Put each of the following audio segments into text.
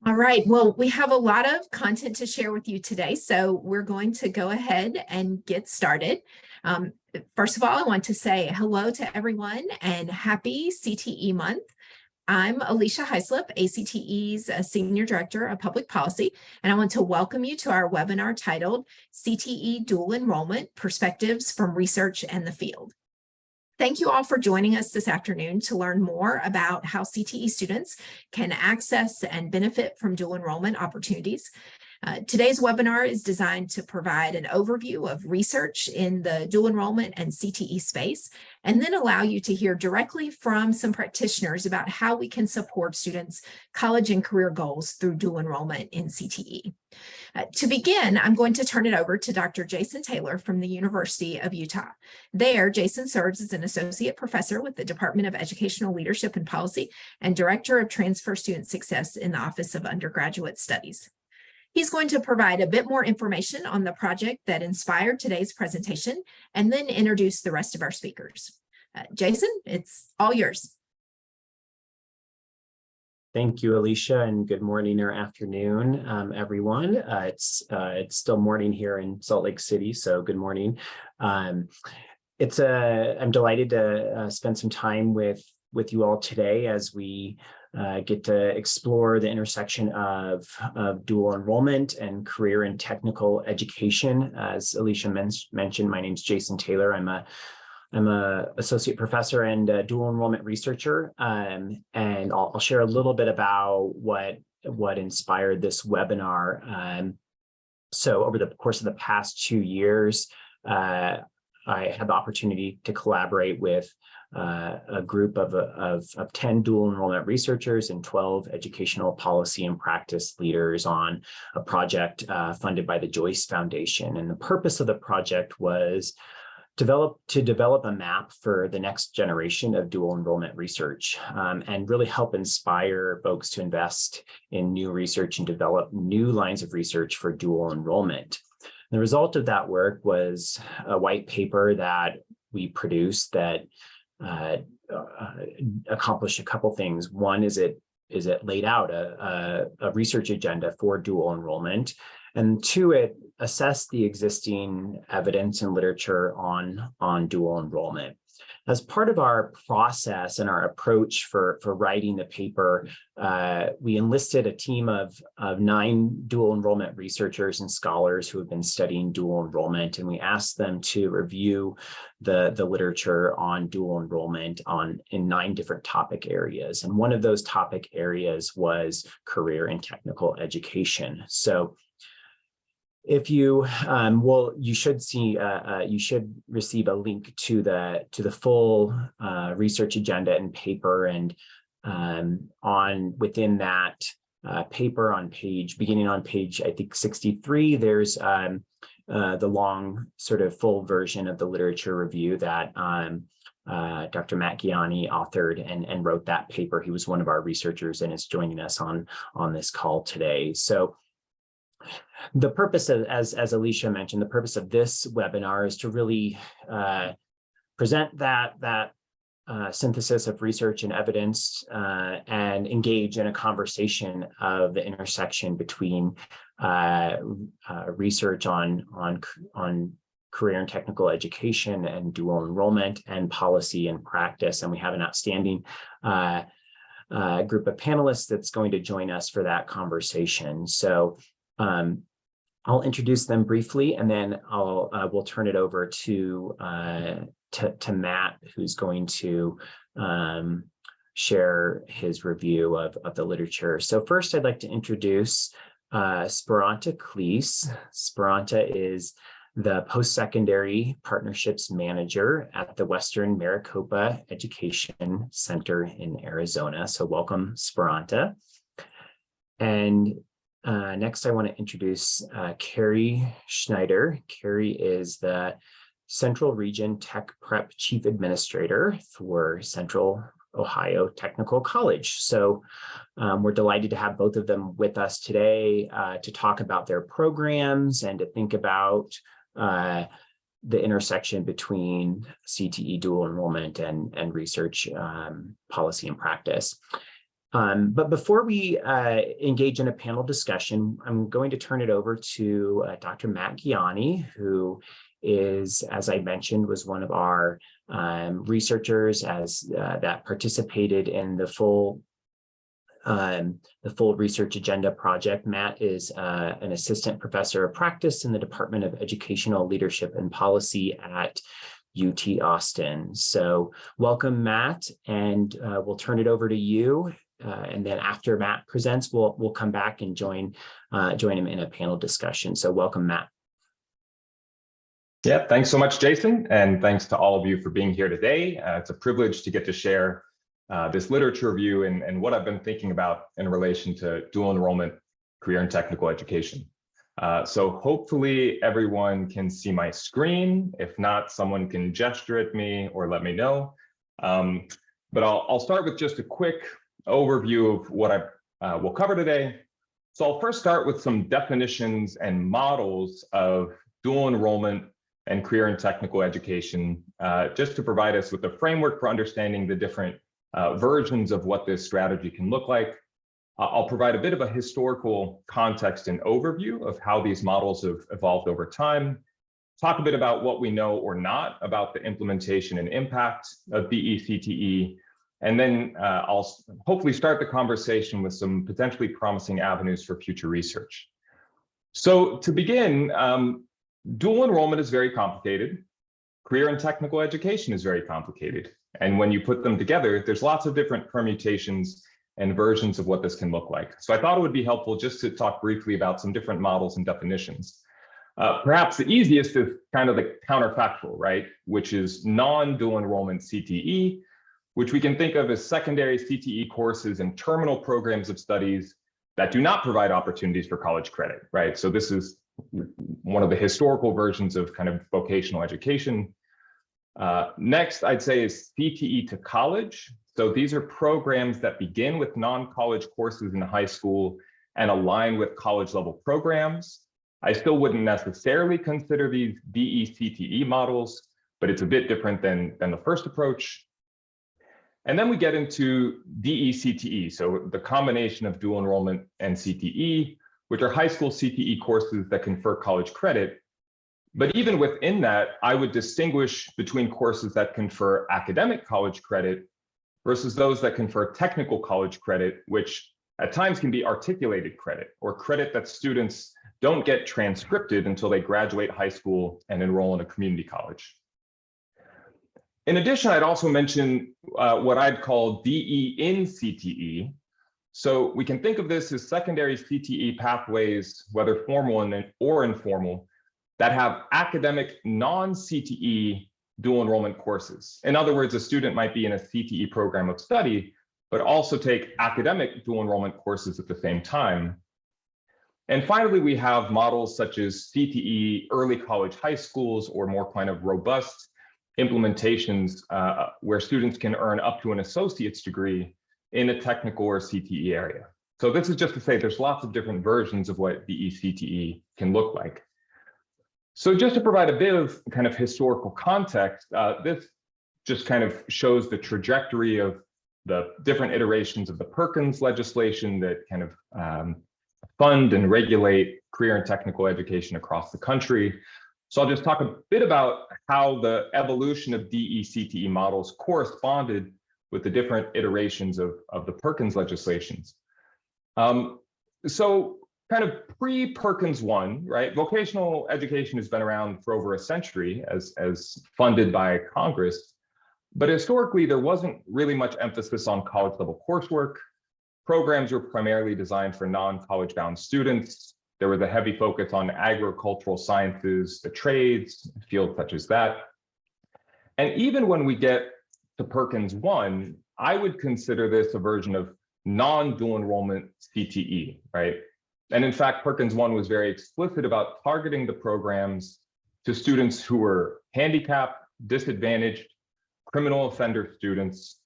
All right, well, we have a lot of content to share with you today, so we're going to go ahead and get started. First of all, I want to say hello to everyone and happy CTE month. I'm Alicia Heislip, ACTE's Senior Director of Public Policy, and I want to welcome you to our webinar titled CTE Dual Enrollment, Perspectives from Research and the Field. Thank you all for joining us this afternoon to learn more about how CTE students can access and benefit from dual enrollment opportunities. Today's webinar is designed to provide an overview of research in the dual enrollment and CTE space, and then allow you to hear directly from some practitioners about how we can support students' college and career goals through dual enrollment in CTE. To begin, I'm going to turn it over to Dr. Jason Taylor from the University of Utah. There, Jason serves as an associate professor with the Department of Educational Leadership and Policy and Director of Transfer Student Success in the Office of Undergraduate Studies. He's going to provide a bit more information on the project that inspired today's presentation and then introduce the rest of our speakers. Jason, it's all yours. Thank you, Alicia, and good morning or afternoon, everyone. It's still morning here in Salt Lake City, so good morning. I'm delighted to spend some time with you all today as we get to explore the intersection of dual enrollment and career and technical education. As Alicia mentioned, my name is Jason Taylor. I'm an associate professor and a dual enrollment researcher, and I'll share a little bit about what inspired this webinar. So over the course of the past 2 years, I had the opportunity to collaborate with a group of 10 dual enrollment researchers and 12 educational policy and practice leaders on a project funded by the Joyce Foundation. And the purpose of the project was to develop a map for the next generation of dual enrollment research, and really help inspire folks to invest in new research and develop new lines of research for dual enrollment. The result of that work was a white paper that we produced that accomplished a couple things. One is it laid out a research agenda for dual enrollment, and two, it assessed the existing evidence and literature on dual enrollment. As part of our process and our approach for writing the paper, we enlisted a team of 9 dual enrollment researchers and scholars who have been studying dual enrollment, and we asked them to review the literature on dual enrollment in 9 different topic areas. And one of those topic areas was career and technical education. So if you you should receive a link to the full research agenda and paper, and within that paper beginning on page I think 63, there's the long sort of full version of the literature review that Dr. Matt Giani authored and wrote that paper. He was one of our researchers and is joining us on this call today. So the purpose of, as Alicia mentioned, the purpose of this webinar is to really present that synthesis of research and evidence and engage in a conversation of the intersection between research on career and technical education and dual enrollment and policy and practice. And we have an outstanding group of panelists that's going to join us for that conversation. So I'll introduce them briefly, and then we'll turn it over to Matt, who's going to share his review of the literature. So first, I'd like to introduce Speranza Cleese. Speranza is the post-secondary partnerships manager at the Western Maricopa Education Center in Arizona. So welcome, Speranza. And next, I want to introduce Carrie Schneider. Carrie is the Central Region Tech Prep Chief Administrator for Central Ohio Technical College. So we're delighted to have both of them with us today to talk about their programs and to think about the intersection between CTE dual enrollment and research policy and practice. But before we engage in a panel discussion, I'm going to turn it over to Dr. Matt Giani, who is, as I mentioned, was one of our researchers that participated in the full research agenda project. Matt is an assistant professor of practice in the Department of Educational Leadership and Policy at UT Austin. So welcome, Matt, and we'll turn it over to you. And then after Matt presents, we'll come back and join him in a panel discussion. So welcome, Matt. Yeah, thanks so much, Jason, and thanks to all of you for being here today. It's a privilege to get to share this literature review and what I've been thinking about in relation to dual enrollment, career and technical education. So hopefully everyone can see my screen. If not, someone can gesture at me or let me know. But I'll start with just a quick overview of what I will cover today. So I'll first start with some definitions and models of dual enrollment and career and technical education, just to provide us with a framework for understanding the different versions of what this strategy can look like. I'll provide a bit of a historical context and overview of how these models have evolved over time, talk a bit about what we know or not about the implementation and impact of DE-CTE, and then I'll hopefully start the conversation with some potentially promising avenues for future research. So to begin, dual enrollment is very complicated. Career and technical education is very complicated. And when you put them together, there's lots of different permutations and versions of what this can look like. So I thought it would be helpful just to talk briefly about some different models and definitions. Perhaps the easiest is kind of the counterfactual, right? Which is non-dual enrollment CTE, which we can think of as secondary CTE courses and terminal programs of studies that do not provide opportunities for college credit, right? So this is one of the historical versions of kind of vocational education. Next, I'd say is CTE to college. So these are programs that begin with non-college courses in high school and align with college level programs. I still wouldn't necessarily consider these DE-CTE models, but it's a bit different than the first approach. And then we get into DE-CTE, so the combination of dual enrollment and CTE, which are high school CTE courses that confer college credit. But even within that, I would distinguish between courses that confer academic college credit versus those that confer technical college credit, which at times can be articulated credit or credit that students don't get transcripted until they graduate high school and enroll in a community college. In addition, I'd also mention what I'd call DE in CTE. So we can think of this as secondary CTE pathways, whether formal or informal, that have academic non-CTE dual enrollment courses. In other words, a student might be in a CTE program of study, but also take academic dual enrollment courses at the same time. And finally, we have models such as CTE early college high schools or more kind of robust implementations where students can earn up to an associate's degree in a technical or CTE area. So this is just to say there's lots of different versions of what DE-CTE can look like. So just to provide a bit of kind of historical context, this just kind of shows the trajectory of the different iterations of the Perkins legislation that kind of fund and regulate career and technical education across the country. So I'll just talk a bit about how the evolution of DE-CTE models corresponded with the different iterations of the Perkins legislations. So kind of pre-Perkins I, right? Vocational education has been around for over a century as funded by Congress, but historically there wasn't really much emphasis on college level coursework. Programs were primarily designed for non-college bound students. There was a heavy focus on agricultural sciences, the trades, fields such as that. And even when we get to Perkins I would consider this a version of non-dual enrollment CTE, right? And in fact, Perkins I was very explicit about targeting the programs to students who were handicapped, disadvantaged, criminal offender students,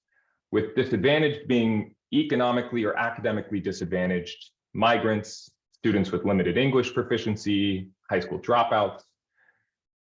with disadvantage being economically or academically disadvantaged, migrants, students with limited English proficiency, high school dropouts.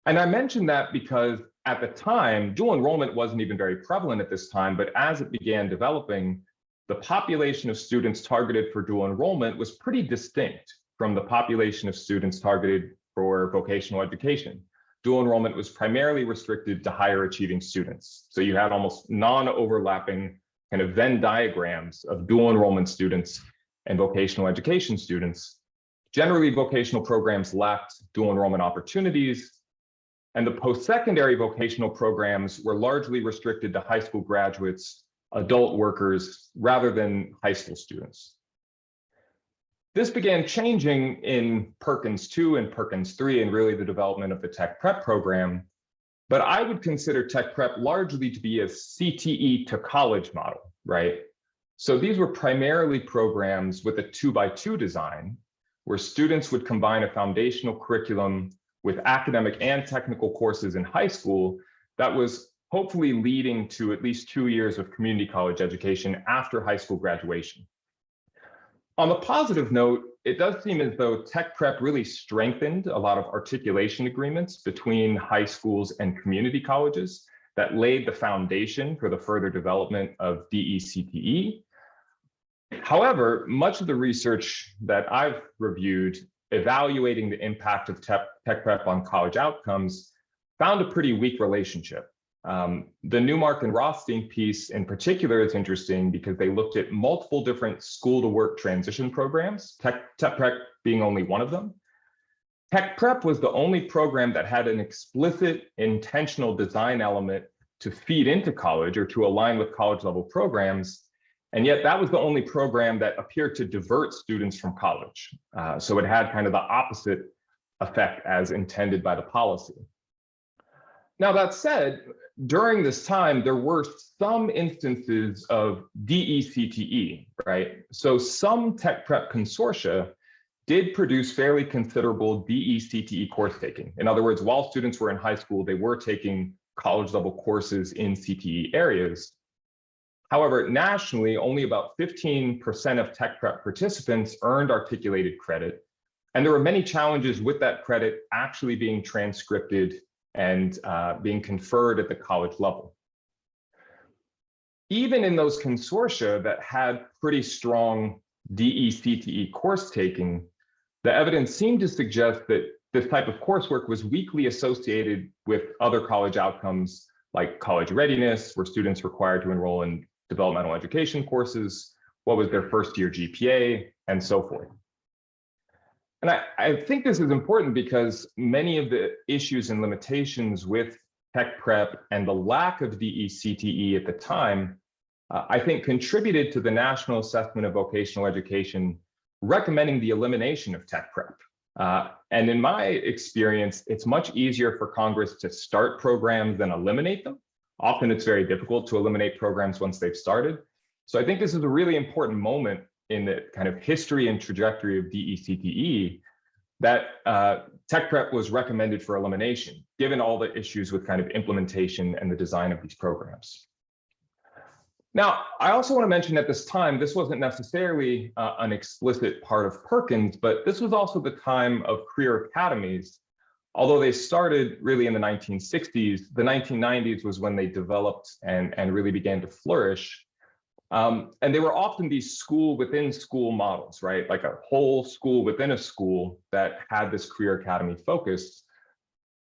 And I mentioned that because at the time, dual enrollment wasn't even very prevalent at this time, but as it began developing, the population of students targeted for dual enrollment was pretty distinct from the population of students targeted for vocational education. Dual enrollment was primarily restricted to higher achieving students. So you had almost non-overlapping kind of Venn diagrams of dual enrollment students and vocational education students. Generally, vocational programs lacked dual enrollment opportunities, and the post-secondary vocational programs were largely restricted to high school graduates, adult workers, rather than high school students. This began changing in Perkins II and Perkins III, and really the development of the Tech Prep program. But I would consider Tech Prep largely to be a CTE to college model, right? So these were primarily programs with a 2x2 design, where students would combine a foundational curriculum with academic and technical courses in high school that was hopefully leading to at least 2 years of community college education after high school graduation. On the positive note, it does seem as though Tech Prep really strengthened a lot of articulation agreements between high schools and community colleges that laid the foundation for the further development of DE-CTE. However, much of the research that I've reviewed evaluating the impact of Tech Prep on college outcomes found a pretty weak relationship. The Newmark and Rothstein piece in particular is interesting because they looked at multiple different school-to-work transition programs, Tech Prep being only one of them. Tech Prep was the only program that had an explicit intentional design element to feed into college or to align with college-level programs. And yet that was the only program that appeared to divert students from college. So it had kind of the opposite effect as intended by the policy. Now, that said, during this time, there were some instances of DE-CTE, right? So some Tech Prep consortia did produce fairly considerable DE-CTE course taking. In other words, while students were in high school, they were taking college-level courses in CTE areas. However, nationally, only about 15% of Tech Prep participants earned articulated credit, and there were many challenges with that credit actually being transcribed and being conferred at the college level. Even in those consortia that had pretty strong DE-CTE course taking, the evidence seemed to suggest that this type of coursework was weakly associated with other college outcomes like college readiness, where students required to enroll in developmental education courses, what was their first year GPA, and so forth. And I think this is important because many of the issues and limitations with Tech Prep and the lack of DE-CTE at the time, I think contributed to the National Assessment of Vocational Education recommending the elimination of Tech Prep. And in my experience, it's much easier for Congress to start programs than eliminate them. Often it's very difficult to eliminate programs once they've started. So I think this is a really important moment in the kind of history and trajectory of DE-CTE that Tech Prep was recommended for elimination, given all the issues with kind of implementation and the design of these programs. Now, I also want to mention at this time, this wasn't necessarily an explicit part of Perkins, but this was also the time of career academies. Although they started really in the 1960s, the 1990s was when they developed and really began to flourish. And they were often these school within school models, right? Like a whole school within a school that had this career academy focus.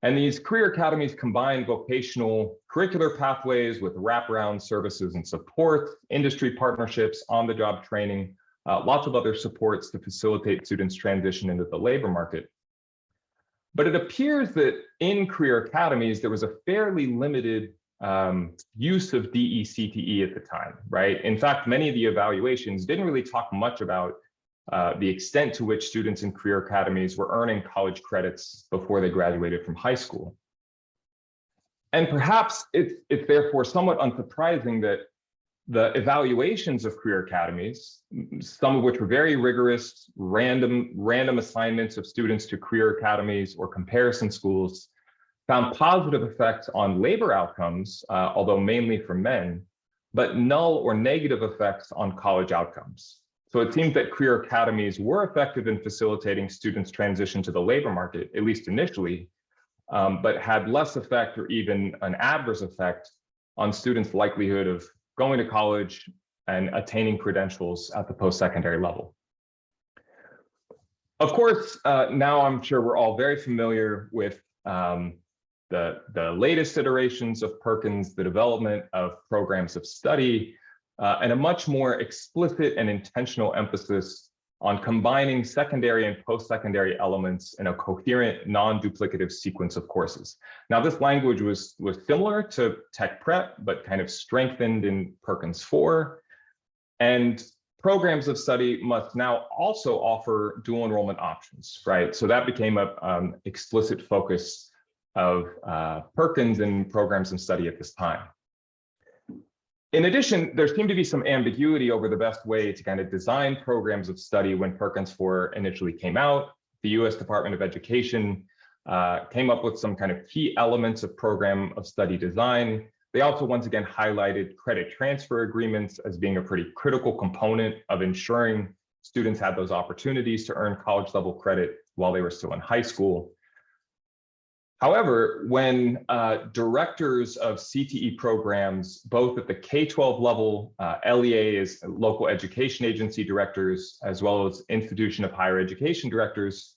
And these career academies combined vocational curricular pathways with wraparound services and support, industry partnerships, on-the-job training, lots of other supports to facilitate students' transition into the labor market. But it appears that in career academies, there was a fairly limited use of DE-CTE at the time, right? In fact, many of the evaluations didn't really talk much about the extent to which students in career academies were earning college credits before they graduated from high school. And perhaps it's therefore somewhat unsurprising that the evaluations of career academies, some of which were very rigorous, random assignments of students to career academies or comparison schools, found positive effects on labor outcomes, although mainly for men, but null or negative effects on college outcomes. So it seems that career academies were effective in facilitating students' transition to the labor market, at least initially, but had less effect or even an adverse effect on students' likelihood of going to college and attaining credentials at the post-secondary level. Of course, now I'm sure we're all very familiar with the latest iterations of Perkins, the development of programs of study, and a much more explicit and intentional emphasis on combining secondary and post-secondary elements in a coherent, non-duplicative sequence of courses. Now, this language was similar to Tech Prep, but kind of strengthened in Perkins IV. And programs of study must now also offer dual enrollment options, right? So that became a explicit focus of Perkins and programs of study at this time. In addition, there seemed to be some ambiguity over the best way to kind of design programs of study when Perkins IV initially came out. The US Department of Education came up with some kind of key elements of program of study design. They also once again highlighted credit transfer agreements as being a pretty critical component of ensuring students had those opportunities to earn college level credit while they were still in high school. However, when directors of CTE programs, both at the K-12 level, LEAs, local education agency directors, as well as institution of higher education directors,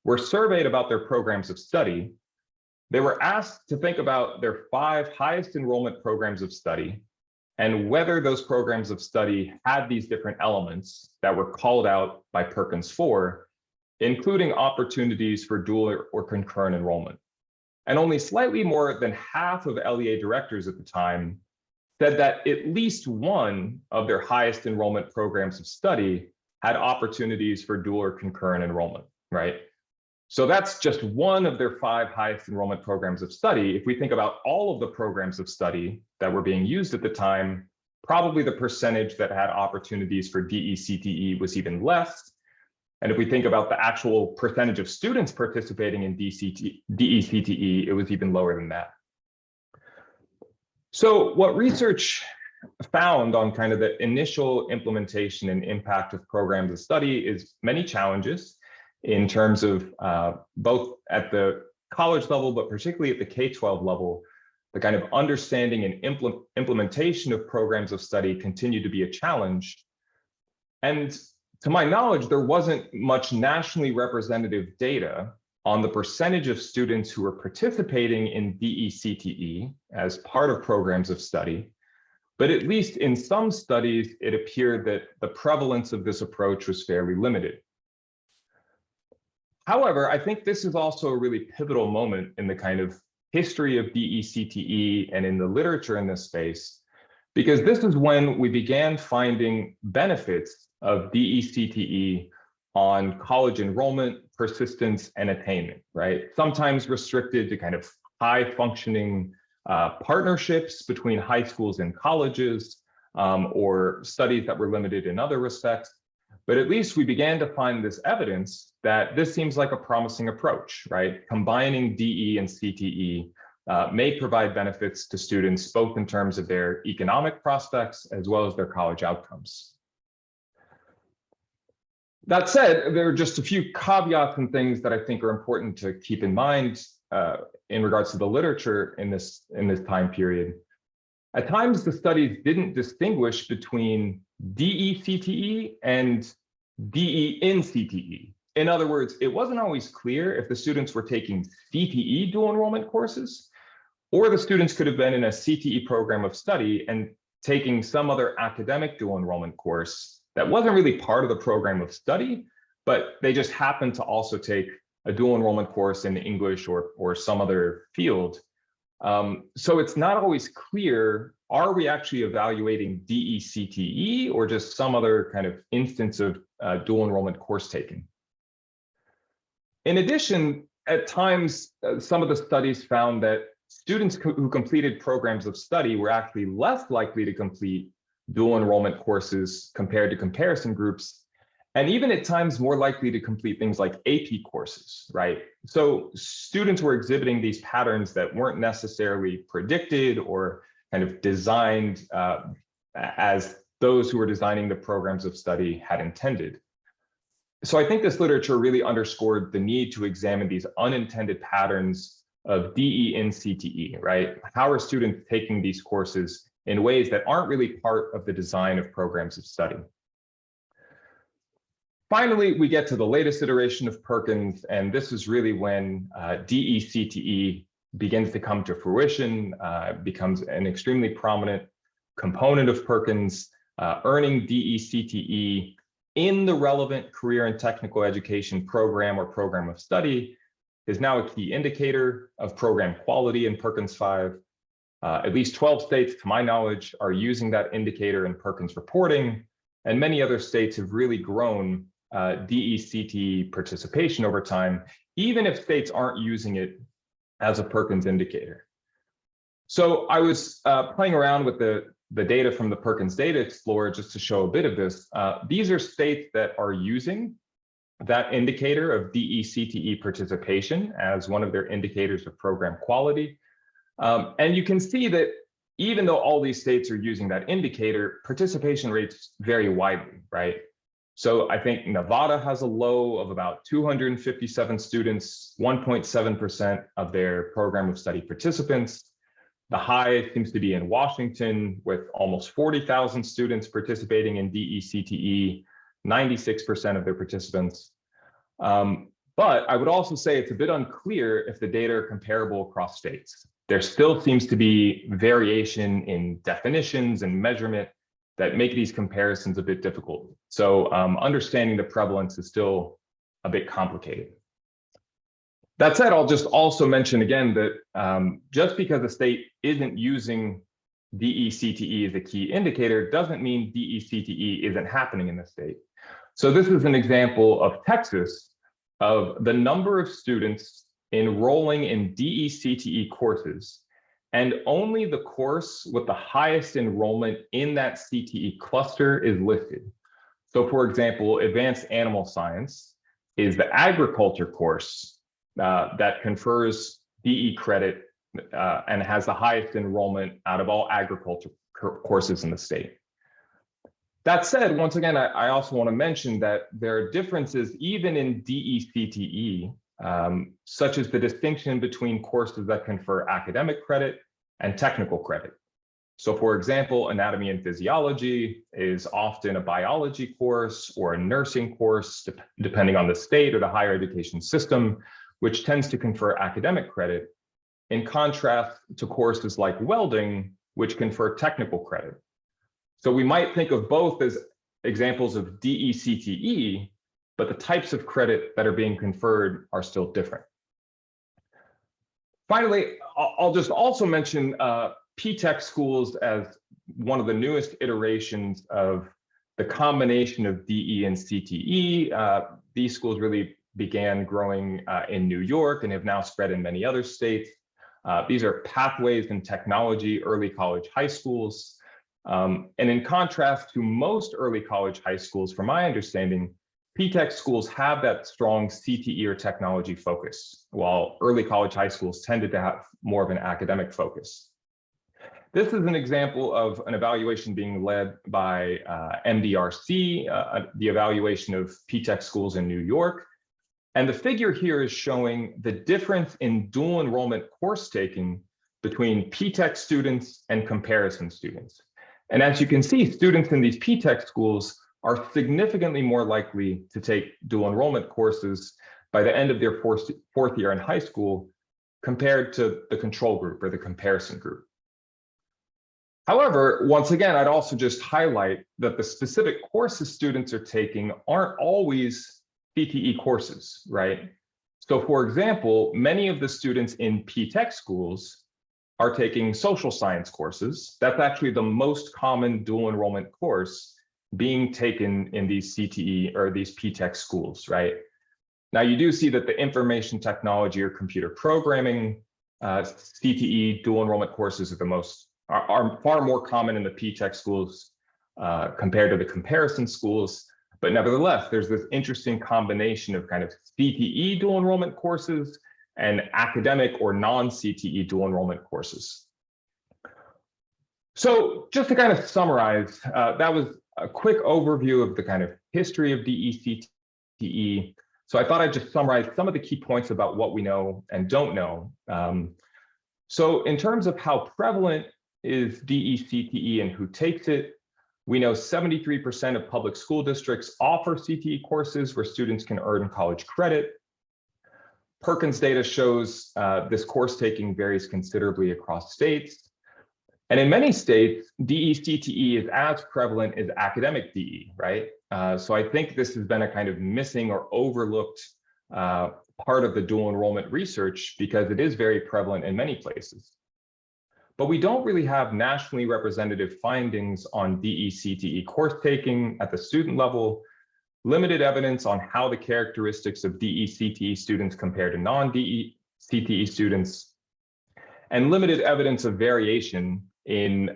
were surveyed about their programs of study, they were asked to think about their 5 highest enrollment programs of study and whether those programs of study had these different elements that were called out by Perkins IV, including opportunities for dual or concurrent enrollment. And only slightly more than half of LEA directors at the time said that at least one of their highest enrollment programs of study had opportunities for dual or concurrent enrollment, right? So that's just one of their 5 highest enrollment programs of study. If we think about all of the programs of study that were being used at the time, probably the percentage that had opportunities for DE-CTE was even less. And if we think about the actual percentage of students participating in DE-CTE, it was even lower than that. So what research found on kind of the initial implementation and impact of programs of study is many challenges in terms of both at the college level, but particularly at the K-12 level, the kind of understanding and implementation of programs of study continued to be a challenge. And to my knowledge, there wasn't much nationally representative data on the percentage of students who were participating in DE-CTE as part of programs of study. But at least in some studies, it appeared that the prevalence of this approach was fairly limited. However, I think this is also a really pivotal moment in the kind of history of DE-CTE and in the literature in this space, because this is when we began finding benefits of DE-CTE on college enrollment, persistence, and attainment, right? Sometimes restricted to kind of high functioning partnerships between high schools and colleges, or studies that were limited in other respects. But at least we began to find this evidence that this seems like a promising approach, right? Combining DE and CTE may provide benefits to students, both in terms of their economic prospects as well as their college outcomes. That said, there are just a few caveats and things that I think are important to keep in mind in regards to the literature in this time period. At times, the studies didn't distinguish between DE-CTE and DE in CTE. In other words, it wasn't always clear if the students were taking CTE dual enrollment courses, or the students could have been in a CTE program of study and taking some other academic dual enrollment course that wasn't really part of the program of study, but they just happened to also take a dual enrollment course in English or some other field. So it's not always clear, are we actually evaluating DE-CTE or just some other kind of instance of dual enrollment course taking? In addition, at times, some of the studies found that students who completed programs of study were actually less likely to complete dual enrollment courses compared to comparison groups, and even at times more likely to complete things like AP courses, right? So students were exhibiting these patterns that weren't necessarily predicted or kind of designed as those who were designing the programs of study had intended. So I think this literature really underscored the need to examine these unintended patterns of DE in CTE, right? How are students taking these courses in ways that aren't really part of the design of programs of study. Finally, we get to the latest iteration of Perkins, and this is really when DE-CTE begins to come to fruition, becomes an extremely prominent component of Perkins. Earning DE-CTE in the relevant career and technical education program or program of study is now a key indicator of program quality in Perkins V. At least 12 states, to my knowledge, are using that indicator in Perkins reporting, and many other states have really grown DE-CTE participation over time, even if states aren't using it as a Perkins indicator. So I was playing around with the data from the Perkins Data Explorer just to show a bit of this. These are states that are using that indicator of DE-CTE participation as one of their indicators of program quality. And you can see that even though all these states are using that indicator, participation rates vary widely, right? So I think Nevada has a low of about 257 students, 1.7% of their program of study participants. The high seems to be in Washington, with almost 40,000 students participating in DE-CTE, 96% of their participants. But I would also say it's a bit unclear if the data are comparable across states. There still seems to be variation in definitions and measurement that make these comparisons a bit difficult. So understanding the prevalence is still a bit complicated. That said, I'll just also mention again that just because a state isn't using DE-CTE as a key indicator doesn't mean DE-CTE isn't happening in the state. So this is an example of Texas, of the number of students enrolling in DE-CTE courses, and only the course with the highest enrollment in that CTE cluster is listed. So for example, advanced animal science is the agriculture course that confers DE credit and has the highest enrollment out of all agriculture courses in the state. That said, once again, I also want to mention that there are differences even in DE-CTE, such as the distinction between courses that confer academic credit and technical credit. So for example, anatomy and physiology is often a biology course or a nursing course, depending on the state or the higher education system, which tends to confer academic credit, in contrast to courses like welding, which confer technical credit. So we might think of both as examples of DE-CTE, but the types of credit that are being conferred are still different. Finally, I'll just also mention P-TECH schools as one of the newest iterations of the combination of DE and CTE. These schools really began growing in New York and have now spread in many other states. These are pathways in technology early college high schools. And in contrast to most early college high schools, from my understanding, P-TECH schools have that strong CTE or technology focus, while early college high schools tended to have more of an academic focus. This is an example of an evaluation being led by MDRC, the evaluation of P-TECH schools in New York. And the figure here is showing the difference in dual enrollment course taking between P-TECH students and comparison students. And as you can see, students in these P-TECH schools are significantly more likely to take dual enrollment courses by the end of their fourth year in high school compared to the control group or the comparison group. However, once again, I'd also just highlight that the specific courses students are taking aren't always CTE courses, right? So for example, many of the students in P-TECH schools are taking social science courses. That's actually the most common dual enrollment course being taken in these CTE or these P-TECH schools, right? Now you do see that the information technology or computer programming CTE dual enrollment courses are far more common in the P-TECH schools compared to the comparison schools. But nevertheless, there's this interesting combination of kind of CTE dual enrollment courses and academic or non-CTE dual enrollment courses. So just to kind of summarize, that was a quick overview of the kind of history of DE-CTE. So I thought I'd just summarize some of the key points about what we know and don't know. So in terms of how prevalent is DE-CTE and who takes it? We know 73% of public school districts offer CTE courses where students can earn college credit. Perkins data shows this course taking varies considerably across states. And in many states, DE-CTE is as prevalent as academic DE, right? So I think this has been a kind of missing or overlooked part of the dual enrollment research because it is very prevalent in many places. But we don't really have nationally representative findings on DE-CTE course taking at the student level, limited evidence on how the characteristics of DE-CTE students compare to non-DE-CTE students, and limited evidence of variation in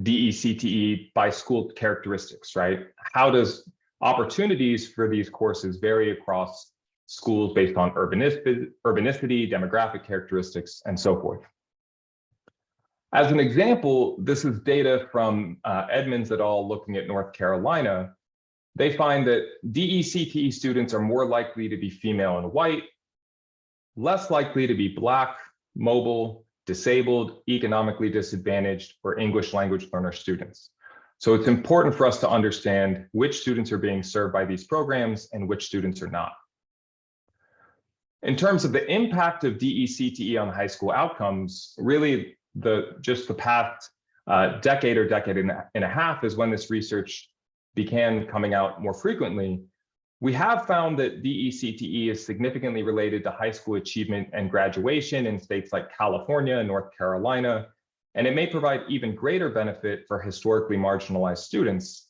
DE-CTE by school characteristics, right? How does opportunities for these courses vary across schools based on urbanicity, demographic characteristics, and so forth? As an example, this is data from Edmonds et al. Looking at North Carolina. They find that DE-CTE students are more likely to be female and white, less likely to be Black, mobile, disabled, economically disadvantaged, or English language learner students. So it's important for us to understand which students are being served by these programs and which students are not. In terms of the impact of DE-CTE on high school outcomes, really just the past decade or decade and a half is when this research began coming out more frequently. We have found that DE-CTE is significantly related to high school achievement and graduation in states like California and North Carolina, and it may provide even greater benefit for historically marginalized students,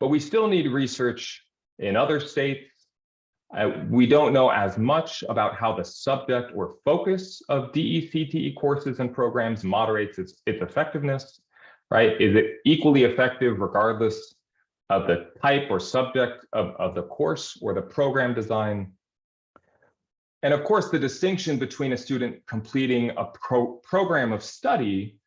but we still need research in other states. We don't know as much about how the subject or focus of DE-CTE courses and programs moderates its effectiveness, right? Is it equally effective regardless of the type or subject of the course or the program design? And of course, the distinction between a student completing a program of study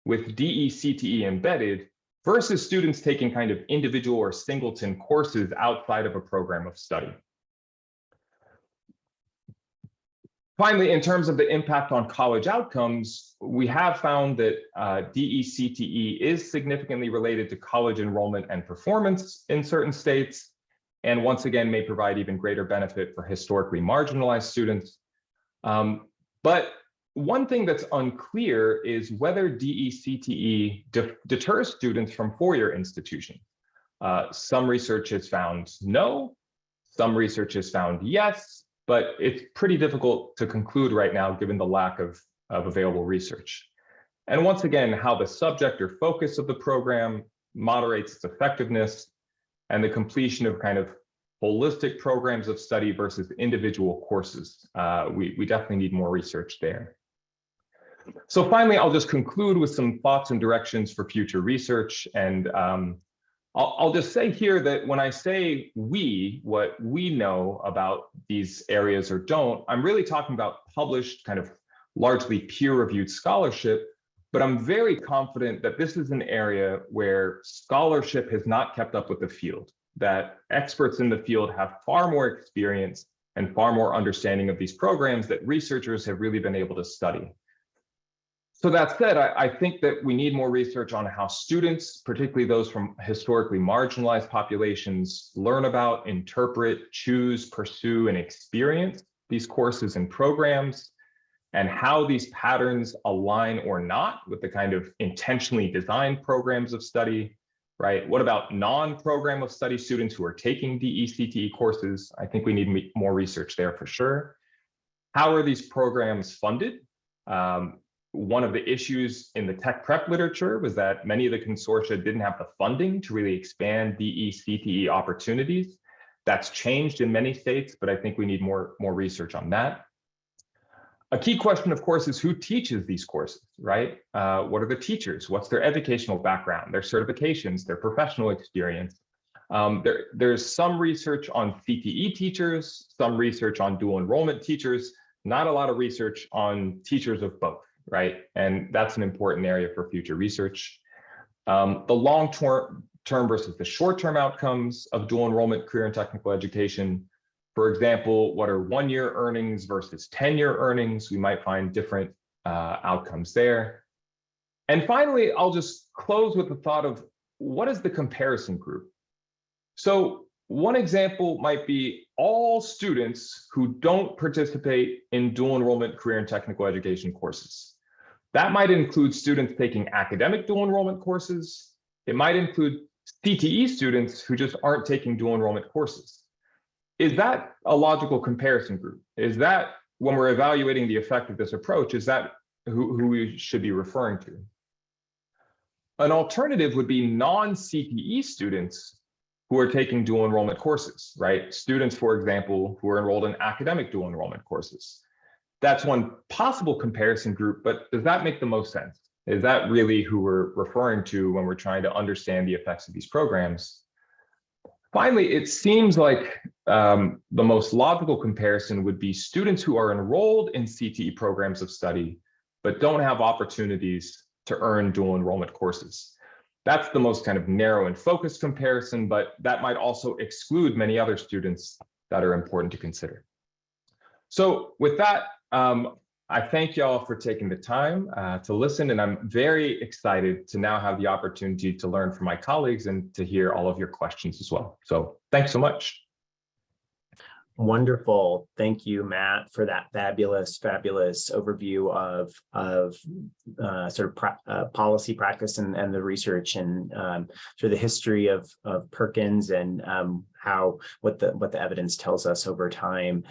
with DE-CTE embedded versus students taking kind of individual or singleton courses outside of a program of study. Finally, in terms of the impact on college outcomes, we have found that DE-CTE is significantly related to college enrollment and performance in certain states, and once again, may provide even greater benefit for historically marginalized students. But one thing that's unclear is whether DE-CTE deters students from four-year institutions. Some research has found no, some research has found yes, but it's pretty difficult to conclude right now given the lack of available research. And once again, how the subject or focus of the program moderates its effectiveness and the completion of kind of holistic programs of study versus individual courses. We definitely need more research there. So finally, I'll just conclude with some thoughts and directions for future research. And I'll just say here that when I say what we know about these areas or don't, I'm really talking about published kind of largely peer-reviewed scholarship, but I'm very confident that this is an area where scholarship has not kept up with the field, that experts in the field have far more experience and far more understanding of these programs that researchers have really been able to study. So that said, I think that we need more research on how students, particularly those from historically marginalized populations, learn about, interpret, choose, pursue, and experience these courses and programs, and how these patterns align or not with the kind of intentionally designed programs of study, right? What about non-program of study students who are taking DE-CTE courses? I think we need more research there for sure. How are these programs funded? One of the issues in the tech prep literature was that many of the consortia didn't have the funding to really expand DE-CTE opportunities. That's changed in many states, but I think we need more research on that. A key question, of course, is who teaches these courses, right? What are the teachers? What's their educational background, their certifications, their professional experience? There's some research on CTE teachers, some research on dual enrollment teachers, not a lot of research on teachers of both, right? And that's an important area for future research. The long-term versus the short-term outcomes of dual enrollment career and technical education. For example, what are one-year earnings versus 10-year earnings? We might find different outcomes there. And finally, I'll just close with the thought of what is the comparison group? So one example might be all students who don't participate in dual enrollment career and technical education courses. That might include students taking academic dual enrollment courses. It might include CTE students who just aren't taking dual enrollment courses. Is that a logical comparison group? Is that, when we're evaluating the effect of this approach, is that who we should be referring to? An alternative would be non-CTE students who are taking dual enrollment courses, right? Students, for example, who are enrolled in academic dual enrollment courses. That's one possible comparison group, but does that make the most sense? Is that really who we're referring to when we're trying to understand the effects of these programs? Finally, it seems like the most logical comparison would be students who are enrolled in CTE programs of study, but don't have opportunities to earn dual enrollment courses. That's the most kind of narrow and focused comparison, but that might also exclude many other students that are important to consider. So with that, I thank y'all for taking the time to listen, and I'm very excited to now have the opportunity to learn from my colleagues and to hear all of your questions as well. So thanks so much. Wonderful. Thank you, Matt, for that fabulous overview of sort of policy practice and the research and sort of the history of Perkins and what the evidence tells us over time.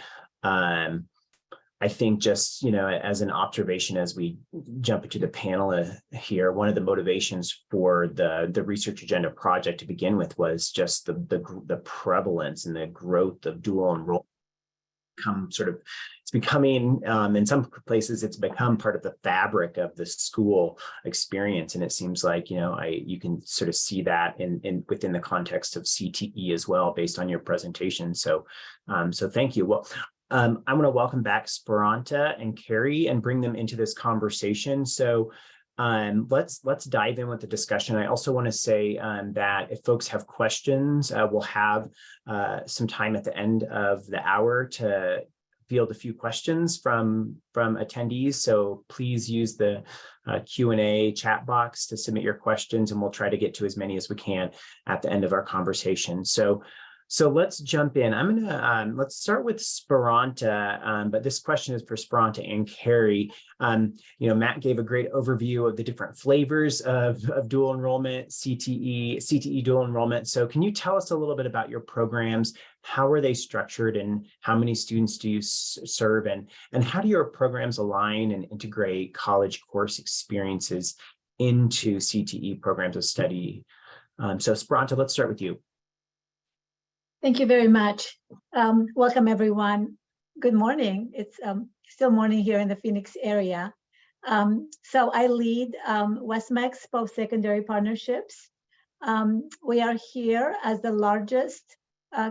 I think just, as an observation, as we jump into the panel here, one of the motivations for the Research Agenda project to begin with was just the prevalence and the growth of dual enrollment. It's becoming, in some places, it's become part of the fabric of the school experience. And it seems like, you can sort of see that within the context of CTE as well, based on your presentation. So thank you. Well, I'm going to welcome back Speranza and Carrie and bring them into this conversation. So let's dive in with the discussion. I also want to say that if folks have questions, we'll have some time at the end of the hour to field a few questions from attendees. So please use the Q&A chat box to submit your questions, and we'll try to get to as many as we can at the end of our conversation. So let's jump in. I'm gonna let's start with Speranza, but this question is for Speranza and Carrie. Matt gave a great overview of the different flavors of dual enrollment, CTE dual enrollment. So can you tell us a little bit about your programs? How are they structured, and how many students do you serve, and how do your programs align and integrate college course experiences into CTE programs of study? So Speranza, let's start with you. Thank you very much. Welcome, everyone. Good morning. It's still morning here in the Phoenix area. So I lead Westmac's post-secondary partnerships. We are here as the largest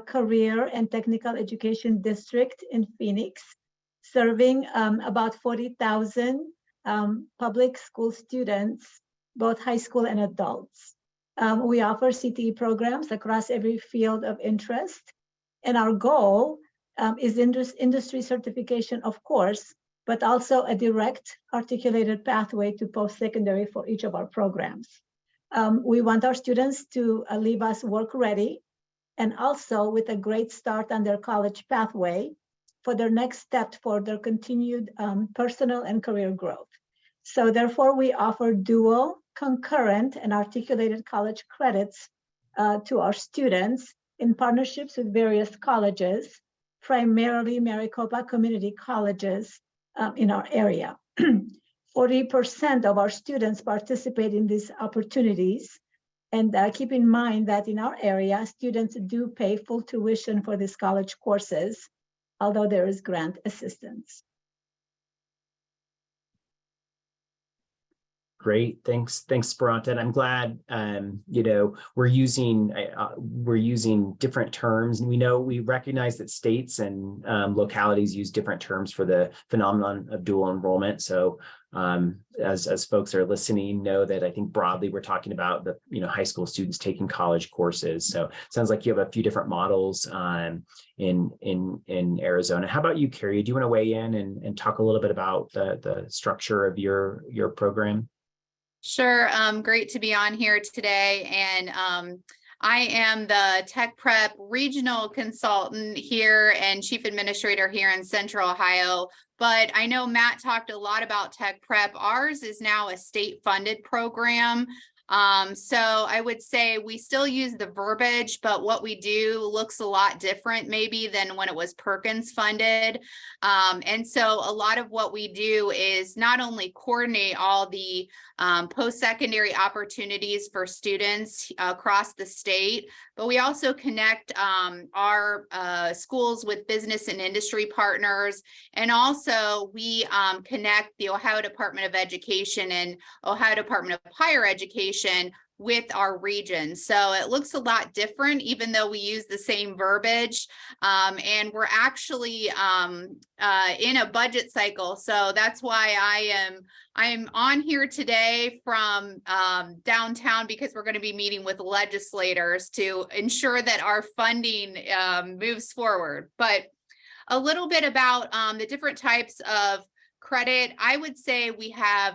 career and technical education district in Phoenix, serving about 40,000 public school students, both high school and adults. We offer CTE programs across every field of interest, and our goal is industry certification, of course, but also a direct articulated pathway to post-secondary for each of our programs. We want our students to leave us work ready, and also with a great start on their college pathway for their next step for their continued personal and career growth. So therefore, we offer dual, concurrent, and articulated college credits to our students in partnerships with various colleges, primarily Maricopa community colleges in our area. 40% of our students participate in these opportunities. And keep in mind that in our area, students do pay full tuition for these college courses, although there is grant assistance. Great, thanks, Speranza. And I'm glad we're using different terms, and we recognize that states and localities use different terms for the phenomenon of dual enrollment. So as folks are listening, know that I think broadly we're talking about the high school students taking college courses. So it sounds like you have a few different models in Arizona. How about you, Carrie? Do you want to weigh in and talk a little bit about the structure of your program? Sure. Great to be on here today. And I am the Tech Prep Regional Consultant here and Chief Administrator here in Central Ohio. But I know Matt talked a lot about Tech Prep. Ours is now a state-funded program. So I would say we still use the verbiage, but what we do looks a lot different maybe than when it was Perkins funded. And so a lot of what we do is not only coordinate all the post-secondary opportunities for students across the state, but we also connect our schools with business and industry partners. And also we connect the Ohio Department of Education and Ohio Department of Higher Education with our region. So it looks a lot different, even though we use the same verbiage. And we're actually in a budget cycle. So that's why I am on here today from downtown, because we're going to be meeting with legislators to ensure that our funding moves forward. But a little bit about the different types of credit. I would say we have,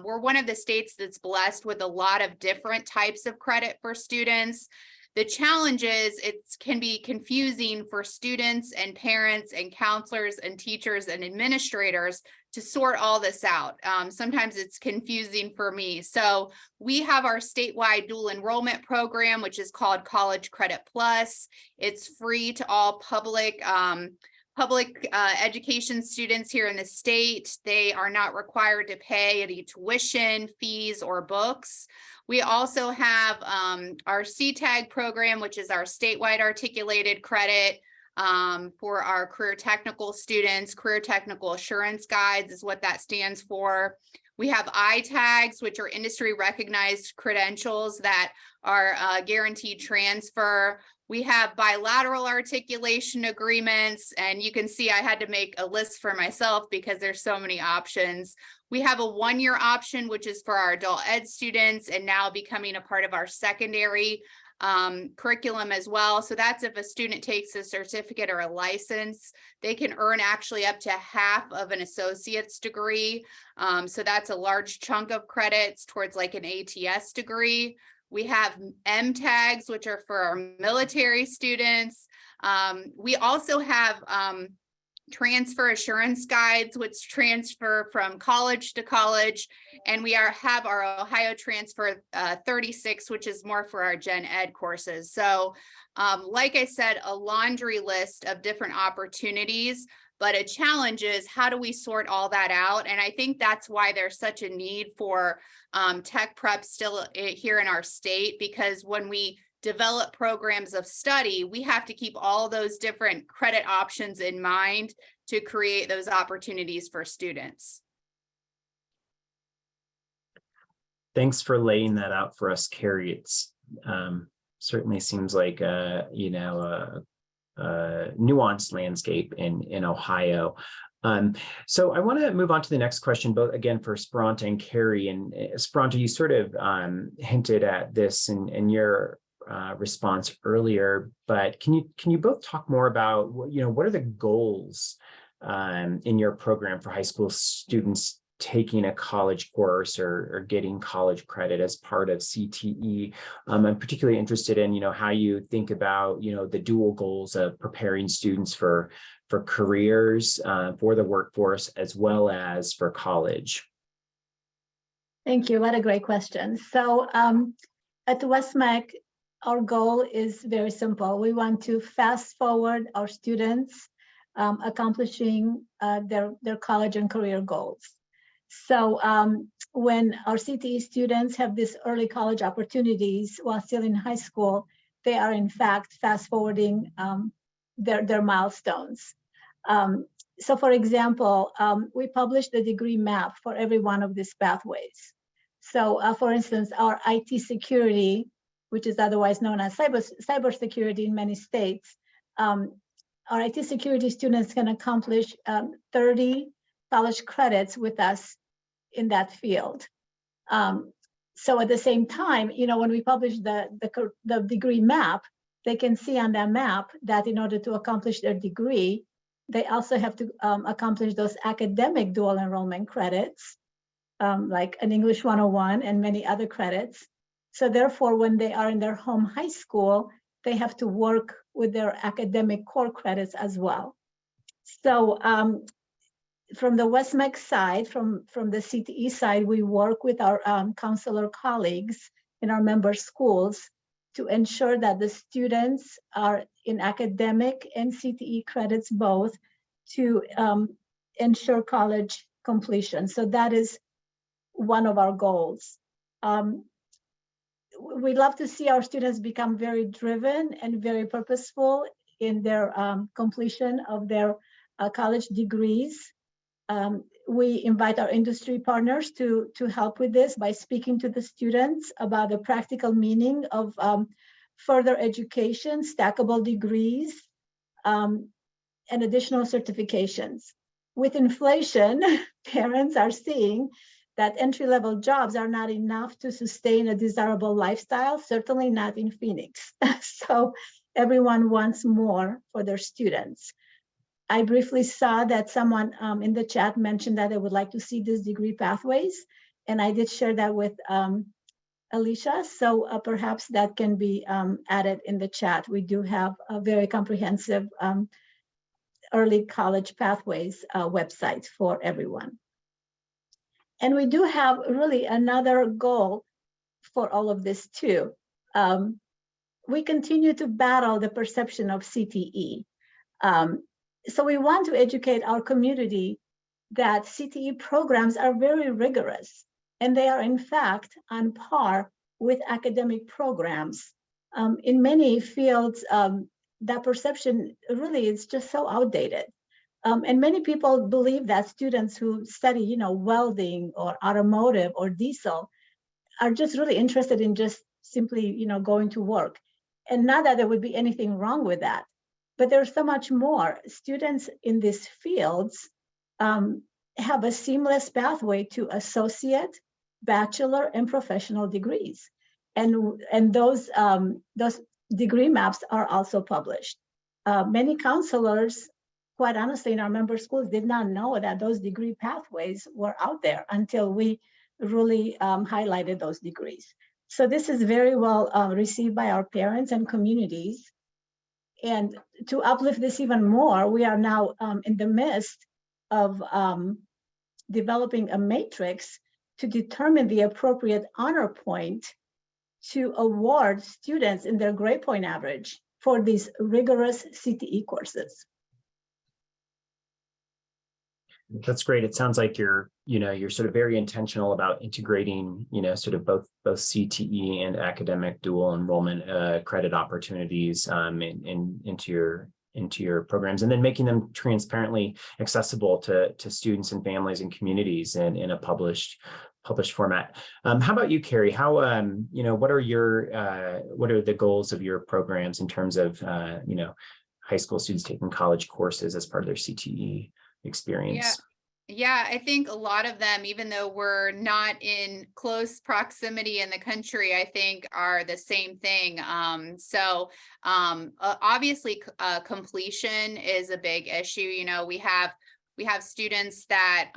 we're one of the states that's blessed with a lot of different types of credit for students. The challenge is it can be confusing for students and parents and counselors and teachers and administrators to sort all this out. Sometimes it's confusing for me. So we have our statewide dual enrollment program, which is called College Credit Plus. It's free to all public education students here in the state. They are not required to pay any tuition, fees, or books. We also have our CTAG program, which is our statewide articulated credit for our career technical students. Career Technical Assurance Guides is what that stands for. We have ITAGs, which are industry recognized credentials that are guaranteed transfer. We have bilateral articulation agreements, and you can see I had to make a list for myself because there's so many options. We have a one-year option, which is for our adult ed students and now becoming a part of our secondary curriculum as well. So that's if a student takes a certificate or a license, they can earn actually up to half of an associate's degree. So that's a large chunk of credits towards like an ATS degree. We have MTAGs, which are for our military students. We also have transfer assurance guides, which transfer from college to college. And we have our Ohio Transfer 36, which is more for our Gen Ed courses. So like I said, a laundry list of different opportunities. But a challenge is how do we sort all that out? And I think that's why there's such a need for tech prep still here in our state, because when we develop programs of study, we have to keep all those different credit options in mind to create those opportunities for students. Thanks for laying that out for us, Carrie. It's certainly seems like nuanced landscape in Ohio. So I want to move on to the next question, both again for Spranta and Carrie. And Spranta, you sort of hinted at this in your response earlier, but can you both talk more about what are the goals in your program for high school students taking a college course or getting college credit as part of CTE? I'm particularly interested in, how you think about, the dual goals of preparing students for careers, for the workforce, as well as for college. Thank you. What a great question. So at Westmac, our goal is very simple. We want to fast forward our students accomplishing their college and career goals. So when our CTE students have these early college opportunities while still in high school, they are in fact fast forwarding their milestones. So for example, we published the degree map for every one of these pathways. So for instance, our IT security, which is otherwise known as cybersecurity in many states, our IT security students can accomplish 30 college credits with us in that field. So at the same time, when we publish the degree map, they can see on that map that in order to accomplish their degree, they also have to accomplish those academic dual enrollment credits. like an English 101 and many other credits. So therefore, when they are in their home high school, they have to work with their academic core credits as well. So from the WestMec side, from the CTE side, we work with our counselor colleagues in our member schools to ensure that the students are in academic and CTE credits both to ensure college completion. So that is one of our goals. We love to see our students become very driven and very purposeful in their completion of their college degrees. We invite our industry partners to help with this by speaking to the students about the practical meaning of further education, stackable degrees, and additional certifications. With inflation, parents are seeing that entry-level jobs are not enough to sustain a desirable lifestyle, certainly not in Phoenix. So everyone wants more for their students. I briefly saw that someone in the chat mentioned that they would like to see these degree pathways, and I did share that with Alicia, so perhaps that can be added in the chat. We do have a very comprehensive early college pathways website for everyone. And we do have really another goal for all of this too. We continue to battle the perception of CTE. So we want to educate our community that CTE programs are very rigorous, and they are in fact on par with academic programs. In many fields, that perception really is just so outdated. And many people believe that students who study, welding or automotive or diesel are just really interested in just simply, going to work. And not that there would be anything wrong with that, but there's so much more. Students in these fields have a seamless pathway to associate, bachelor, and professional degrees. And those degree maps are also published. Many counselors, quite honestly, in our member schools did not know that those degree pathways were out there until we really highlighted those degrees. So this is very well received by our parents and communities. And to uplift this even more, we are now in the midst of developing a matrix to determine the appropriate honor point to award students in their grade point average for these rigorous CTE courses. That's great. It sounds like you're sort of very intentional about integrating, sort of both CTE and academic dual enrollment credit opportunities into your programs, and then making them transparently accessible to students and families and communities in a published format. How about you, Carrie? How what are the goals of your programs in terms of high school students taking college courses as part of their CTE experience? Yeah, I think a lot of them, even though we're not in close proximity in the country, I think are the same thing. Obviously completion is a big issue. We have students that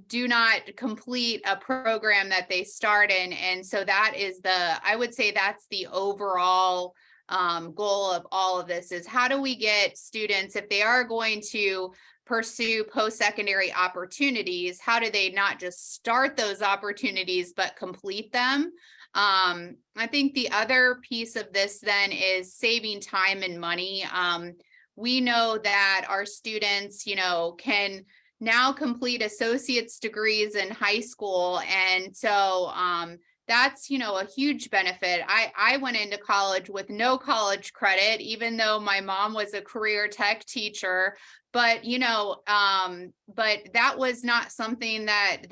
do not complete a program that they start in. And so that is I would say that's the overall goal of all of this, is how do we get students, if they are going to pursue post-secondary opportunities, how do they not just start those opportunities, but complete them? I think the other piece of this then is saving time and money. We know that our students, can now complete associate's degrees in high school. And so that's, a huge benefit. I went into college with no college credit, even though my mom was a career tech teacher, but, but that was not something that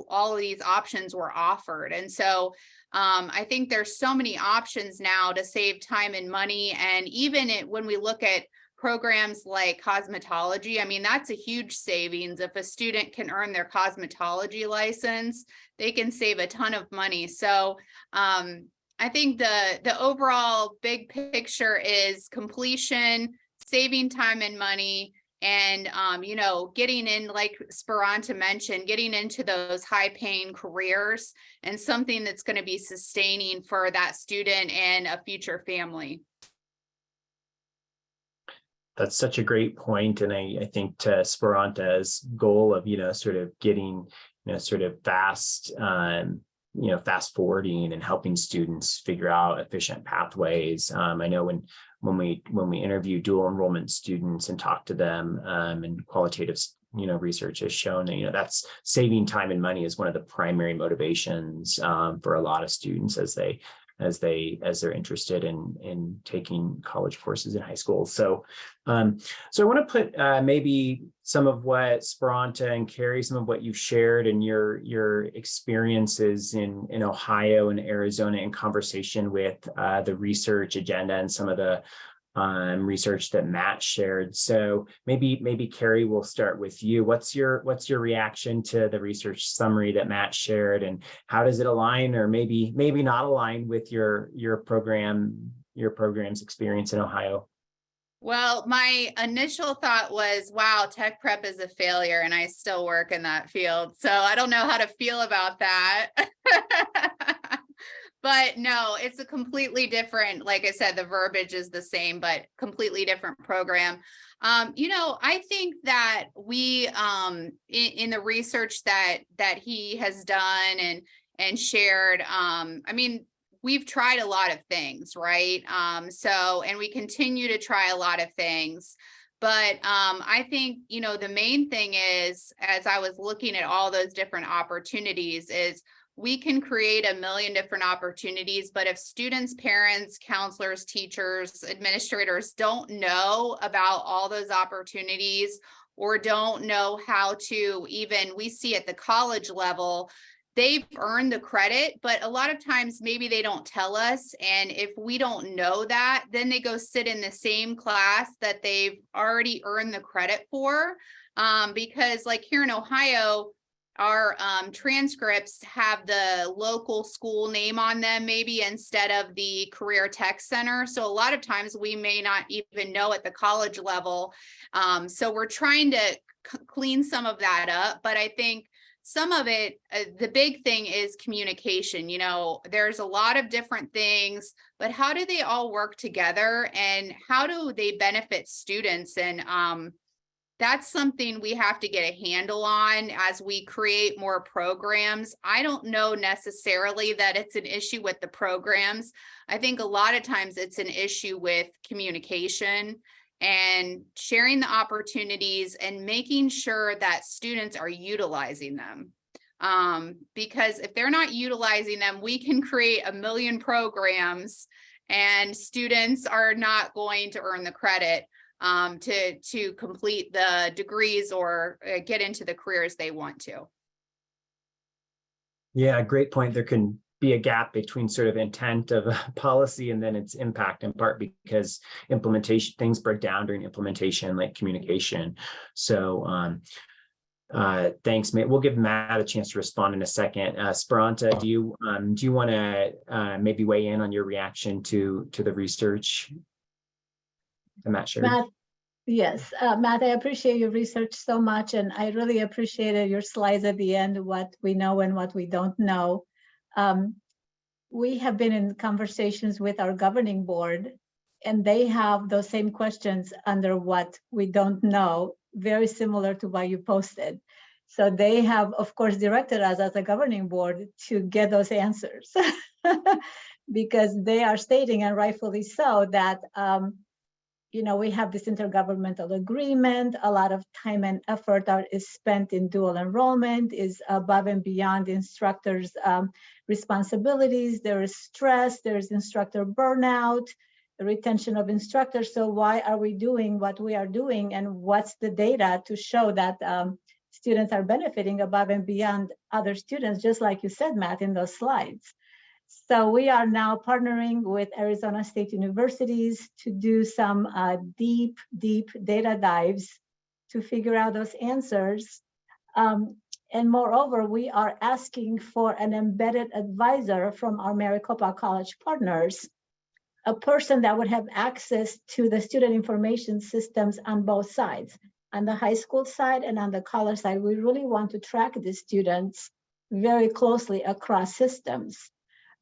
all of these options were offered. And so I think there's so many options now to save time and money. And even when we look at programs like cosmetology, I mean, that's a huge savings. If a student can earn their cosmetology license, they can save a ton of money. So I think the overall big picture is completion, saving time and money, and, you know, getting in, like Speranza mentioned, getting into those high paying careers and something that's going to be sustaining for that student and a future family. That's such a great point. And I think to Speranza's goal of, sort of getting, sort of fast, fast forwarding and helping students figure out efficient pathways. I know when we interview dual enrollment students and talk to them, and qualitative research has shown that that's saving time and money is one of the primary motivations for a lot of students as they're interested in taking college courses in high school. So I want to put maybe some of what Speranza and Carrie, some of what you've shared and your experiences in Ohio and Arizona in conversation with the research agenda and some of the research that Matt shared. So maybe Carrie, we'll start with you. What's your reaction to the research summary that Matt shared, and how does it align, or maybe not align with your program's experience in Ohio? Well, my initial thought was, wow, tech prep is a failure, and I still work in that field. So I don't know how to feel about that. But no, it's a completely different, like I said, the verbiage is the same, but completely different program. I think that we, in the research that he has done and shared, we've tried a lot of things, right? And we continue to try a lot of things. But I think, the main thing is, as I was looking at all those different opportunities, is we can create a million different opportunities, but if students, parents, counselors, teachers, administrators don't know about all those opportunities, or don't know how to even, we see at the college level, they've earned the credit, but a lot of times maybe they don't tell us. And if we don't know that, then they go sit in the same class that they've already earned the credit for. Because like here in Ohio, our transcripts have the local school name on them, maybe instead of the Career Tech Center. So a lot of times we may not even know at the college level. So we're trying to clean some of that up. But I think some of it, the big thing is communication. There's a lot of different things, but how do they all work together, and how do they benefit students? And that's something we have to get a handle on as we create more programs. I don't know necessarily that it's an issue with the programs. I think a lot of times it's an issue with communication and sharing the opportunities and making sure that students are utilizing them. Because if they're not utilizing them, we can create a million programs and students are not going to earn the credit to complete the degrees or get into the careers they want to. Yeah, great point. There can be a gap between sort of intent of a policy and then its impact, in part because implementation, things break down during implementation, like communication. So thanks, Matt. We'll give Matt a chance to respond in a second. Speranza, do you want to maybe weigh in on your reaction to the research that Matt shared? Yes, Matt, I appreciate your research so much, and I really appreciated your slides at the end, what we know and what we don't know. We have been in conversations with our governing board, and they have those same questions under what we don't know, very similar to what you posted. So they have, of course, directed us as a governing board to get those answers because they are stating, and rightfully so, that we have this intergovernmental agreement. A lot of time and effort is spent in dual enrollment, is above and beyond instructors' responsibilities. There is stress, there is instructor burnout, the retention of instructors. So why are we doing what we are doing? And what's the data to show that students are benefiting above and beyond other students, just like you said, Matt, in those slides? So we are now partnering with Arizona State Universities to do some deep data dives to figure out those answers. And moreover, we are asking for an embedded advisor from our Maricopa College partners, a person that would have access to the student information systems on both sides. on the high school side and on the college side, we really want to track the students very closely across systems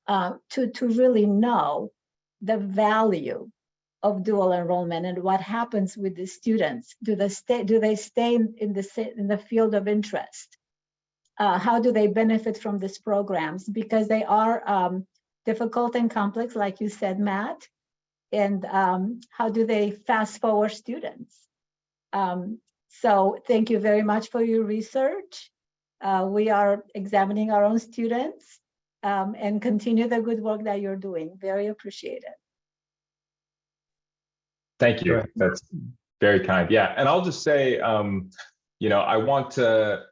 to really know the value of dual enrollment and what happens with the students. Do they stay in the field of interest? How do they benefit from these programs? Because they are difficult and complex, like you said, Matt. And how do they fast forward students? So thank you very much for your research. We are examining our own students and continue the good work that you're doing. Very appreciated. Thank you. That's very kind. Yeah, and I'll just say, I want to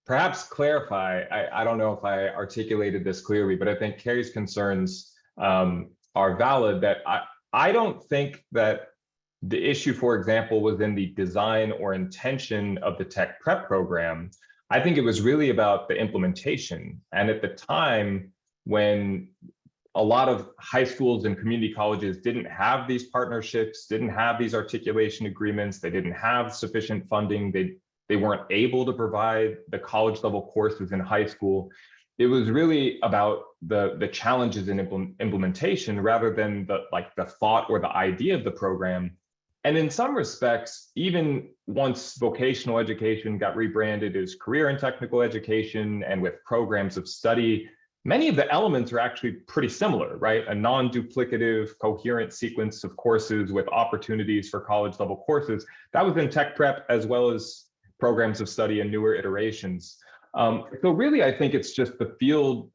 perhaps clarify. I don't know if I articulated this clearly, but I think Carrie's concerns are valid. That I don't think that the issue, for example, was in the design or intention of the tech prep program. I think it was really about the implementation. And at the time when a lot of high schools and community colleges didn't have these partnerships, didn't have these articulation agreements, they didn't have sufficient funding, they weren't able to provide the college level courses in high school. It was really about the challenges in implementation rather than the thought or the idea of the program. And in some respects, even once vocational education got rebranded as career and technical education and with programs of study, many of the elements are actually pretty similar, right? A non-duplicative, coherent sequence of courses with opportunities for college level courses. That was in tech prep as well as programs of study and newer iterations. So really, I think it's just the field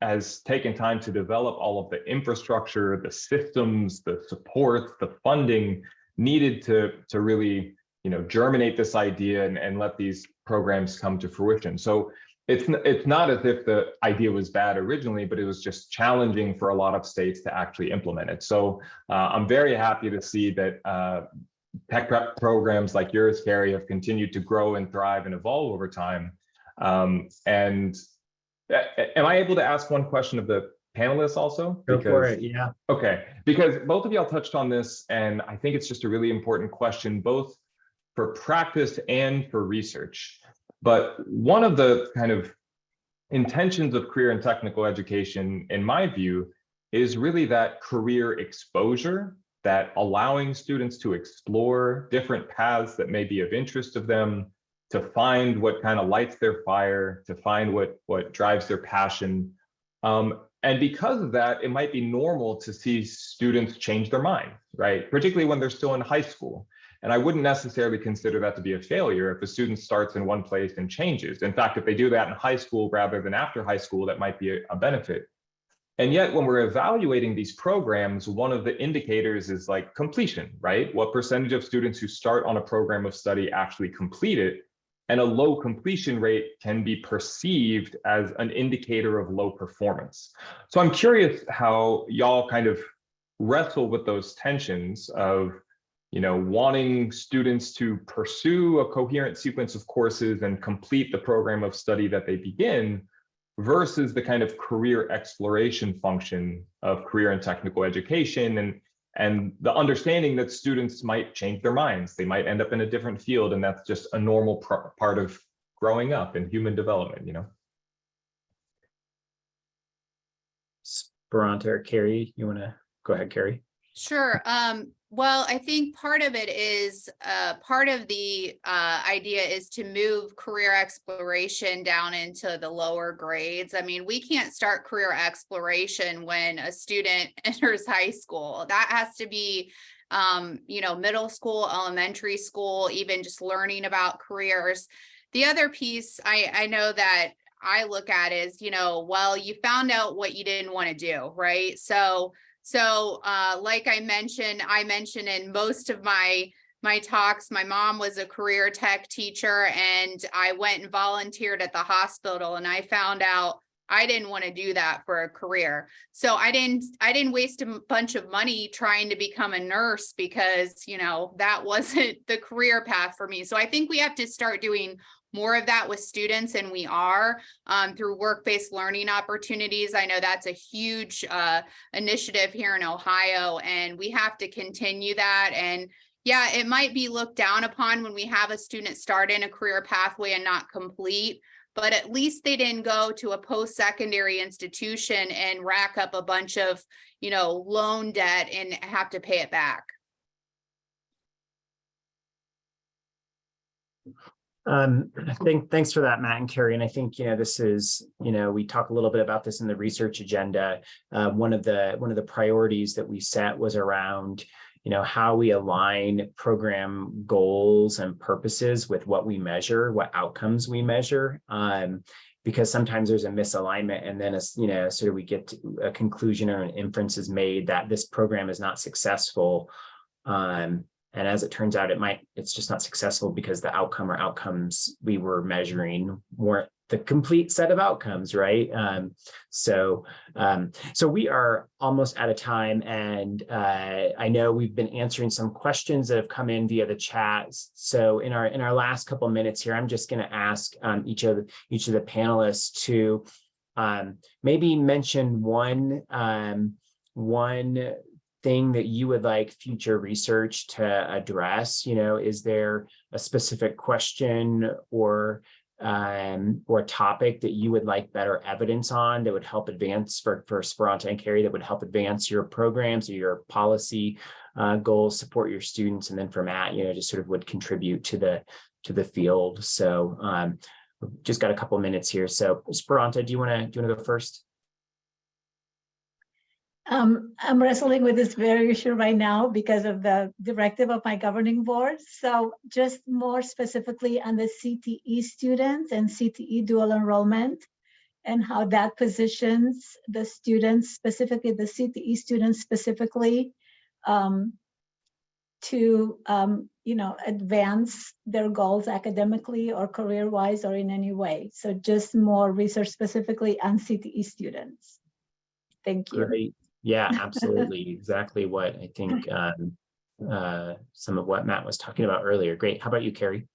has taken time to develop all of the infrastructure, the systems, the support, the funding needed to really, germinate this idea and let these programs come to fruition. So it's not as if the idea was bad originally, but it was just challenging for a lot of states to actually implement it. So I'm very happy to see that tech prep programs like yours, Carrie, have continued to grow and thrive and evolve over time. And am I able to ask one question of the panelists also? Go for it, yeah. Okay, because both of y'all touched on this, and I think it's just a really important question, both for practice and for research. But one of the kind of intentions of career and technical education, in my view, is really that career exposure, that allowing students to explore different paths that may be of interest of them, to find what kind of lights their fire, to find what drives their passion. And because of that, it might be normal to see students change their mind, right? Particularly when they're still in high school. And I wouldn't necessarily consider that to be a failure if a student starts in one place and changes. In fact, if they do that in high school rather than after high school, that might be a benefit. And yet when we're evaluating these programs, one of the indicators is like completion, right? What percentage of students who start on a program of study actually complete it? And a low completion rate can be perceived as an indicator of low performance. So I'm curious how y'all kind of wrestle with those tensions of, wanting students to pursue a coherent sequence of courses and complete the program of study that they begin, versus the kind of career exploration function of career and technical education, and the understanding that students might change their minds. They might end up in a different field, and that's just a normal part of growing up and human development, Esperanto or Carrie, you want to go ahead, Carrie? Sure. Well, I think part of it is part of the idea is to move career exploration down into the lower grades. I mean, we can't start career exploration when a student enters high school. That has to be, middle school, elementary school, even just learning about careers. The other piece I know that I look at is, well, you found out what you didn't want to do, right? So like I mentioned in most of my talks, my mom was a career tech teacher, and I went and volunteered at the hospital, and I found out I didn't want to do that for a career. So I didn't waste a bunch of money trying to become a nurse because, that wasn't the career path for me. So I think we have to start doing more of that with students, and we are through work-based learning opportunities. I know that's a huge initiative here in Ohio, and we have to continue that. And Yeah, it might be looked down upon when we have a student start in a career pathway and not complete, but at least they didn't go to a post-secondary institution and rack up a bunch of, loan debt and have to pay it back. Thanks for that, Matt and Carrie. And I think, this is, we talk a little bit about this in the research agenda. One of the priorities that we set was around, how we align program goals and purposes with what we measure, what outcomes we measure. Because sometimes there's a misalignment, and then sort of we get to a conclusion or an inference is made that this program is not successful. And as it turns out, it's just not successful because the outcome or outcomes we were measuring weren't the complete set of outcomes, right? So we are almost out of time, and I know we've been answering some questions that have come in via the chat. So in our last couple of minutes here, I'm just going to ask each of the panelists to maybe mention one thing that you would like future research to address. Is there a specific question or a topic that you would like better evidence on that would help advance for Esperanto and Carrie, that would help advance your programs or your policy goals, support your students, and then for Matt, just sort of would contribute to the field. So just got a couple of minutes here. So Esperanto, do you want to go first? I'm wrestling with this very issue right now because of the directive of my governing board. So just more specifically on the CTE students and CTE dual enrollment and how that positions the students, specifically the CTE students specifically, to advance their goals academically or career-wise or in any way. So just more research specifically on CTE students. Thank you. Great. Yeah, absolutely. Exactly what I think some of what Matt was talking about earlier. Great. How about you, Carrie?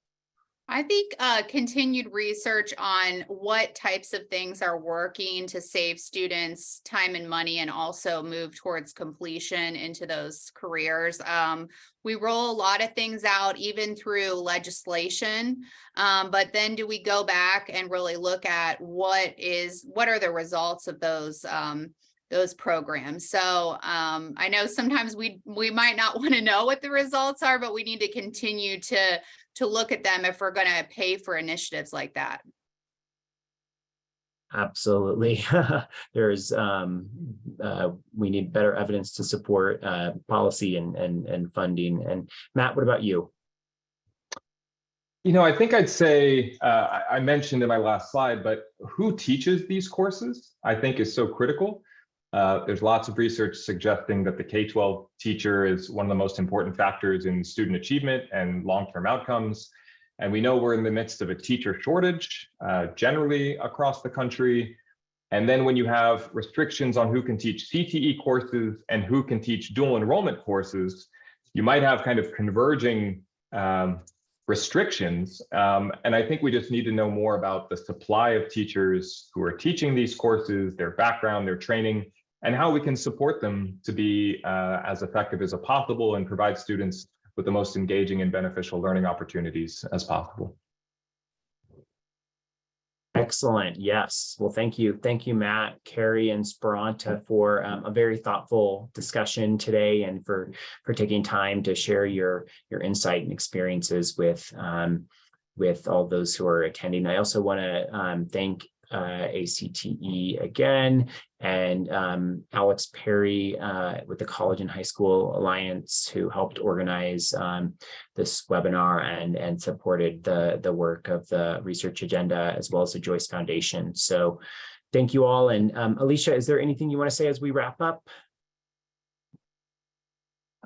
I think continued research on what types of things are working to save students time and money and also move towards completion into those careers. We roll a lot of things out even through legislation, but then do we go back and really look at what are the results of those programs. So I know sometimes we might not want to know what the results are, but we need to continue to look at them if we're going to pay for initiatives like that. Absolutely. There's we need better evidence to support policy and funding. And Matt, what about you? I think I'd say, I mentioned in my last slide, but who teaches these courses, I think, is so critical. There's lots of research suggesting that the K-12 teacher is one of the most important factors in student achievement and long-term outcomes. And we know we're in the midst of a teacher shortage generally across the country. And then when you have restrictions on who can teach CTE courses and who can teach dual enrollment courses, you might have kind of converging restrictions. And I think we just need to know more about the supply of teachers who are teaching these courses, their background, their training, and how we can support them to be as effective as possible and provide students with the most engaging and beneficial learning opportunities as possible. Excellent. Yes. Well, thank you. Thank you, Matt, Carrie, and Esperanto for a very thoughtful discussion today and for taking time to share your insight and experiences with all those who are attending. I also want to thank ACTE again, and Alex Perry with the College and High School Alliance, who helped organize this webinar and supported the work of the research agenda, as well as the Joyce Foundation. So thank you all. And Alicia, is there anything you want to say as we wrap up?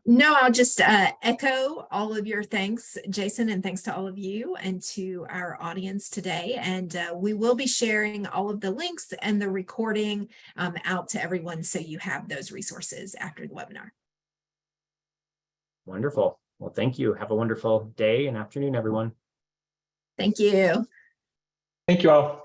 No, I'll just echo all of your thanks, Jason, and thanks to all of you and to our audience today. And we will be sharing all of the links and the recording out to everyone, so you have those resources after the webinar. Wonderful. Well, thank you. Have a wonderful day and afternoon, everyone. Thank you. Thank you all.